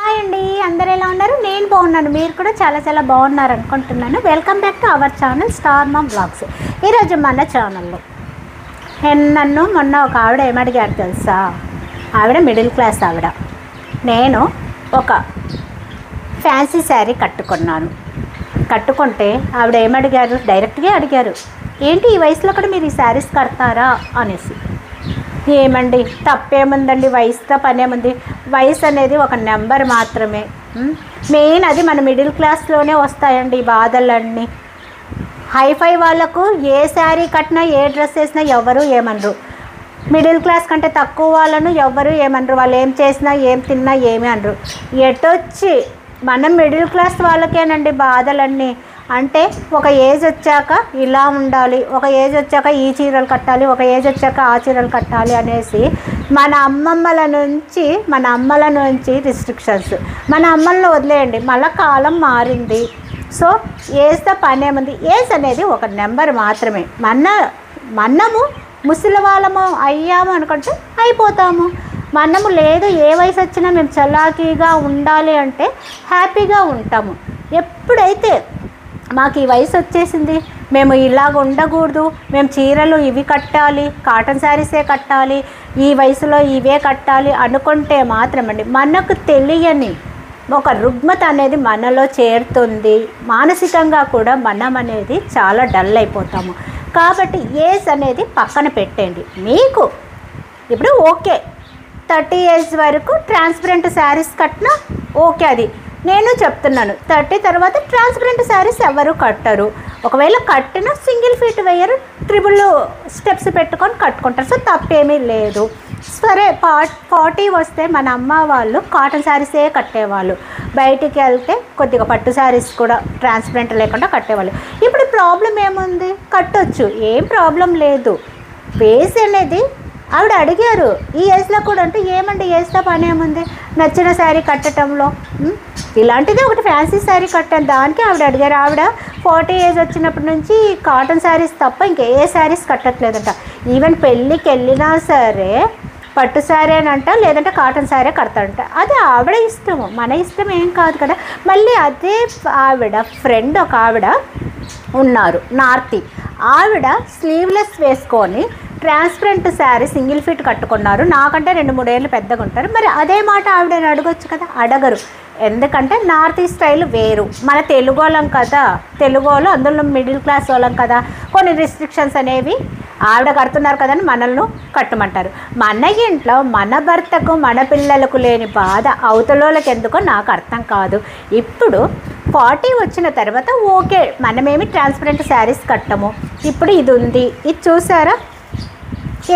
Hi అండి, అందరు ఎలా ఉన్నారు? నేను బాగున్నాను, మీరు కూడా చాలా చాలా బాగున్నారు అనుకుంటున్నాను. Welcome back to our channel Star Mom Blogs. ఈరోజు మన ఛానల్లో నన్ను మొన్న ఒక ఆవిడ ఏమడిగారు తెలుసా? ఆవిడ మిడిల్ క్లాస్ ఆవిడ. నేను ఒక ఫ్యాన్సీ శారీ కట్టుకుంటే ఆవిడ ఏమడిగారు, డైరెక్ట్గా అడిగారు, ఏంటి ఈ వయసులో కూడా మీరు ఈ శారీస్ కడతారా అనేసి. ఏమండి, తప్పేముందండి, వయసుతో పనేముంది? వయసు అనేది ఒక నెంబర్ మాత్రమే. మెయిన్ అది మన మిడిల్ క్లాస్లోనే వస్తాయండి ఈ బాధలన్నీ. హైఫై వాళ్ళకు ఏ శారీ కట్టినా ఏ డ్రెస్ వేసినా ఎవరు ఏమనరు. మిడిల్ క్లాస్ కంటే తక్కువ వాళ్ళను ఎవరు ఏమనరు. వాళ్ళు ఏం చేసినా ఏం తిన్నా ఏమీ అనరు. ఎటొచ్చి మనం మిడిల్ క్లాస్ వాళ్ళకేనండి బాధలన్నీ. అంటే ఒక ఏజ్ వచ్చాక ఇలా ఉండాలి, ఒక ఏజ్ వచ్చాక ఈ చీరలు కట్టాలి, ఒక ఏజ్ వచ్చాక ఆ చీరలు కట్టాలి అనేసి మన అమ్మల నుంచి రిస్ట్రిక్షన్స్. మన అమ్మలను వదిలేయండి, మళ్ళీ కాలం మారింది. సో ఏజ్తో పనేముంది? ఏజ్ అనేది ఒక నెంబర్ మాత్రమే. మనము ముసలి వాళ్ళము అయ్యాము అనుకుంటే అయిపోతాము. మనము లేదు, ఏ వయసు వచ్చినా మేము చలాకీగా ఉండాలి అంటే హ్యాపీగా ఉంటాము. ఎప్పుడైతే మాకు ఈ వయసు వచ్చేసింది, మేము ఇలాగ ఉండకూడదు, మేము చీరలు ఇవి కట్టాలి, కాటన్ శారీసే కట్టాలి, ఈ వయసులో ఇవే కట్టాలి అనుకుంటే మాత్రమండి మనకు తెలియని ఒక రుగ్మత అనేది మనలో చేరుతుంది. మానసికంగా కూడా మనం అనేది చాలా డల్ అయిపోతాము. కాబట్టి ఏజ్ అనేది పక్కన పెట్టండి. మీకు ఇప్పుడు ఓకే 30 ఏజ్ వరకు ట్రాన్స్పరెంట్ శారీస్ కట్టినా ఓకే. అది నేను చెప్తున్నాను, 30 తర్వాత ట్రాన్స్పరెంట్ శారీస్ ఎవరు కట్టరు. ఒకవేళ కట్టినా సింగిల్ ఫీట్ వేయరు, ట్రిపుల్ స్టెప్స్ పెట్టుకొని కట్టుకుంటారు. సో తప్పేమీ లేదు. సరే 40 వస్తే మన అమ్మ వాళ్ళు కాటన్ శారీసే కట్టేవాళ్ళు. బయటికి వెళ్తే కొద్దిగా పట్టు శారీస్ కూడా ట్రాన్స్పరెంట్ లేకుండా కట్టేవాళ్ళు. ఇప్పుడు ప్రాబ్లం ఏముంది? కట్టొచ్చు, ఏం ప్రాబ్లం లేదు. వేస్ అనేది ఆవిడ అడిగారు, ఈ ఏజ్లో కూడా. అంటే ఏమండి ఏజ్తో పని ఏముంది? నచ్చిన శారీ కట్టడంలో ఇలాంటిది ఒకటి ఫ్యాన్సీ శారీ కట్టాను, దానికి ఆవిడ అడిగారు. ఆవిడ 40 ఏజ్ వచ్చినప్పటి నుంచి కాటన్ శారీస్ తప్ప ఇంకే శారీస్ కట్టట్లేదంట. ఈవెన్ పెళ్ళికి వెళ్ళినా సరే పట్టు శారీ అని అంట, లేదంటే కాటన్ శారీ కడతాడంట. అది ఆవిడ ఇష్టము, మన ఇష్టం ఏం కాదు కదా. మళ్ళీ అదే ఆవిడ ఫ్రెండ్ ఒక ఆవిడ ఉన్నారు, నార్తి. ఆవిడ స్లీవ్లెస్ వేసుకొని ట్రాన్స్పరెంట్ శారీ సింగిల్ ఫీట్ కట్టుకున్నారు. నాకంటే 2-3 ఏళ్ళు పెద్దగా ఉంటారు. మరి అదే మాట ఆవిడని అడగొచ్చు కదా, అడగరు. ఎందుకంటే నార్త్ ఈస్ట్ స్టైల్ వేరు, మన తెలుగు వాళ్ళం కదా, తెలుగు వాళ్ళు అందులో మిడిల్ క్లాస్ వాళ్ళం కదా, కొన్ని రిస్ట్రిక్షన్స్ అనేవి ఆవిడ కడుతున్నారు కదని మనల్ని కట్టమంటారు. మన ఇంట్లో మన భర్తకు మన పిల్లలకు లేని బాధ అవతలోళ్ళకి ఎందుకో నాకు అర్థం కాదు. ఇప్పుడు 40 వచ్చిన తర్వాత ఓకే, మనమేమి ట్రాన్స్పరెంట్ శారీస్ కట్టము. ఇప్పుడు ఇది ఉంది, ఇది చూసారా,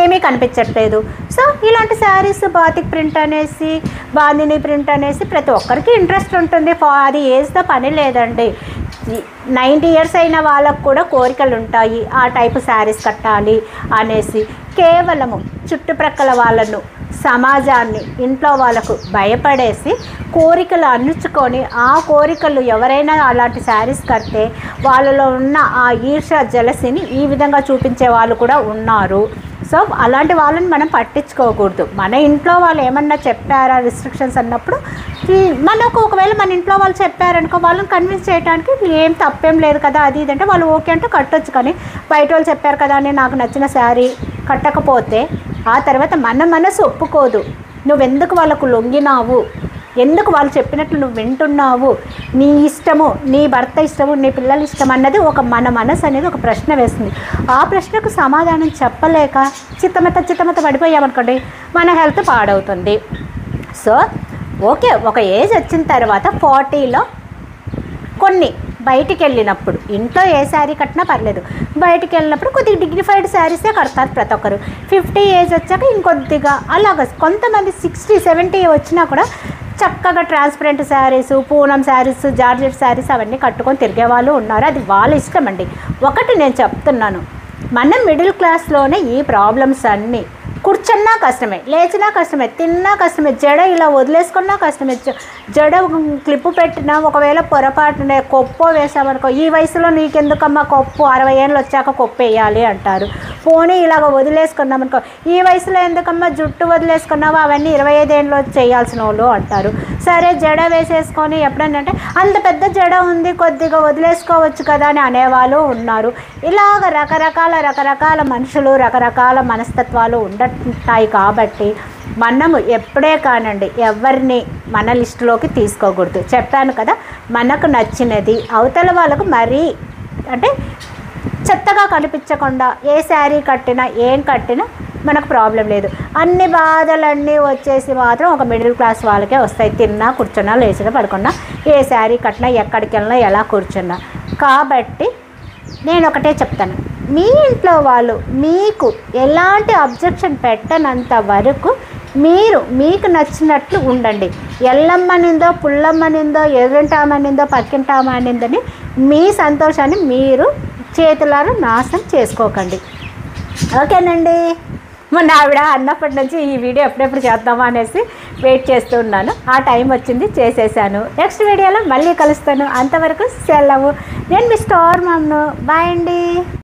ఏమీ కనిపించట్లేదు. సో ఇలాంటి శారీస్ బాతిక్ ప్రింట్ అనేసి, బాందిని ప్రింట్ అనేసి ప్రతి ఒక్కరికి ఇంట్రెస్ట్ ఉంటుంది. అది ఏజ్తో పని లేదండి. 90 ఇయర్స్ అయిన వాళ్ళకు కూడా కోరికలు ఉంటాయి, ఆ టైపు శారీస్ కట్టాలి అనేసి. కేవలము చుట్టుప్రక్కల వాళ్ళను, సమాజాన్ని, ఇంట్లో వాళ్ళకు భయపడేసి కోరికలు అణుచుకొని ఆ కోరికలు ఎవరైనా అలాంటి శారీస్ కడితే వాళ్ళలో ఉన్న ఆ ఈర్ష్య జలసిని ఈ విధంగా చూపించే వాళ్ళు కూడా ఉన్నారు. సో అలాంటి వాళ్ళని మనం పట్టించుకోకూడదు. మన ఇంట్లో వాళ్ళు ఏమన్నా చెప్పారా రిస్ట్రిక్షన్స్ అన్నప్పుడు మనకు ఒకవేళ మన ఇంట్లో వాళ్ళు చెప్పారనుకో, వాళ్ళని కన్విన్స్ చేయడానికి ఏం తప్పేం లేదు కదా, అది ఇదంటే వాళ్ళు ఓకే అంటే కట్టొచ్చు. కానీ బయట వాళ్ళు చెప్పారు కదా అని నాకు నచ్చిన శారీ కట్టకపోతే ఆ తర్వాత మన మనసు ఒప్పుకోదు. నువ్వెందుకు వాళ్ళకు లొంగినావు, ఎందుకు వాళ్ళు చెప్పినట్లు నువ్వు వింటున్నావు, నీ ఇష్టము, నీ భర్త ఇష్టము, నీ పిల్లల ఇష్టం అన్నది మన మనసు అనేది ఒక ప్రశ్న వేస్తుంది. ఆ ప్రశ్నకు సమాధానం చెప్పలేక చిత్తమత పడిపోయామనుకోండి, మన హెల్త్ పాడవుతుంది. సో ఓకే, ఒక ఏజ్ వచ్చిన తర్వాత 40లో కొన్ని బయటికి వెళ్ళినప్పుడు, ఇంట్లో ఏ శారీ కట్టినా పర్లేదు, బయటికి వెళ్ళినప్పుడు కొద్దిగా డిగ్నిఫైడ్ శారీసే కడతారు ప్రతి ఒక్కరు. 50 ఏజ్ వచ్చాక ఇంకొద్దిగా అలాగ కొంతమంది 60-70 వచ్చినా కూడా చక్కగా ట్రాన్స్పరెంట్ శారీస్, పూనం శారీస్, జార్జెట్ శారీస్ అవన్నీ కట్టుకొని తిరిగే వాళ్ళు ఉన్నారు. అది వాళ్ళ ఇష్టం అండి. ఒకటి నేను చెప్తున్నాను, మన మిడిల్ క్లాస్లోనే ఈ ప్రాబ్లమ్స్ అన్నీ. కూర్చున్నా కష్టమే, లేచినా కష్టమే, తిన్నా కష్టమే, జడ ఇలా వదిలేసుకున్నా కష్టమే. జడ క్లిప్పు పెట్టినా ఒకవేళ పొరపాటునే కొప్పో వేసామనుకో, ఈ వయసులో నీకెందుకమ్మా కొప్పు, 60 ఏళ్ళు వచ్చాక కొప్పు వేయాలి అంటారు. పోనీ ఇలాగ వదిలేసుకున్నామనుకో, ఈ వయసులో ఎందుకమ్మా జుట్టు వదిలేసుకున్నావు, అవన్నీ 25 ఏళ్ళు చేయాల్సిన వాళ్ళు అంటారు. సరే జడ వేసేసుకొని ఎప్పుడన్నా అంటే అంత పెద్ద జడ ఉంది కొద్దిగా వదిలేసుకోవచ్చు కదా అని అనేవాళ్ళు ఉన్నారు. ఇలాగ రకరకాల మనుషులు, రకరకాల మనస్తత్వాలు ఉంటాయి. కాబట్టి మనము ఎప్పుడే కానండి ఎవరిని మన లిస్టులోకి తీసుకోకూడదు. చెప్పాను కదా, మనకు నచ్చినది అవతల వాళ్ళకు మరీ అంటే చెత్తగా కనిపించకుండా ఏ శారీ కట్టినా ఏం కట్టినా మనకు ప్రాబ్లం లేదు. అన్ని బాధలన్నీ వచ్చేసి మాత్రం ఒక మిడిల్ క్లాస్ వాళ్ళకే వస్తాయి. తిన్నా, కూర్చున్నా, లేచినా, పడుకున్నా, ఏ శారీ కట్టినా, ఎక్కడికి వెళ్ళినా, ఎలా కూర్చున్నా. కాబట్టి నేను ఒకటే చెప్తాను, మీ ఇంట్లో వాళ్ళు మీకు ఎలాంటి అబ్జెక్షన్ పెట్టనంత వరకు మీకు నచ్చినట్లు ఉండండి. ఎల్లమ్మనిందో, పుల్లమ్మనిందో, ఎదురింటామనిందో, పక్కింటామనిందని మీ సంతోషాన్ని మీరు చేతులారా నాశనం చేసుకోకండి. ఓకేనండి. మొన్న ఆవిడ అన్నప్పటి నుంచి ఈ వీడియో ఎప్పుడెప్పుడు చేద్దామా అనేసి వెయిట్ చేస్తూ ఉన్నాను. ఆ టైం వచ్చింది, చేసేసాను. నెక్స్ట్ వీడియోలో మళ్ళీ కలుస్తాను. అంతవరకు సెలవు. నేను మీ స్టార్ మామ్ను. బాయ్ అండి.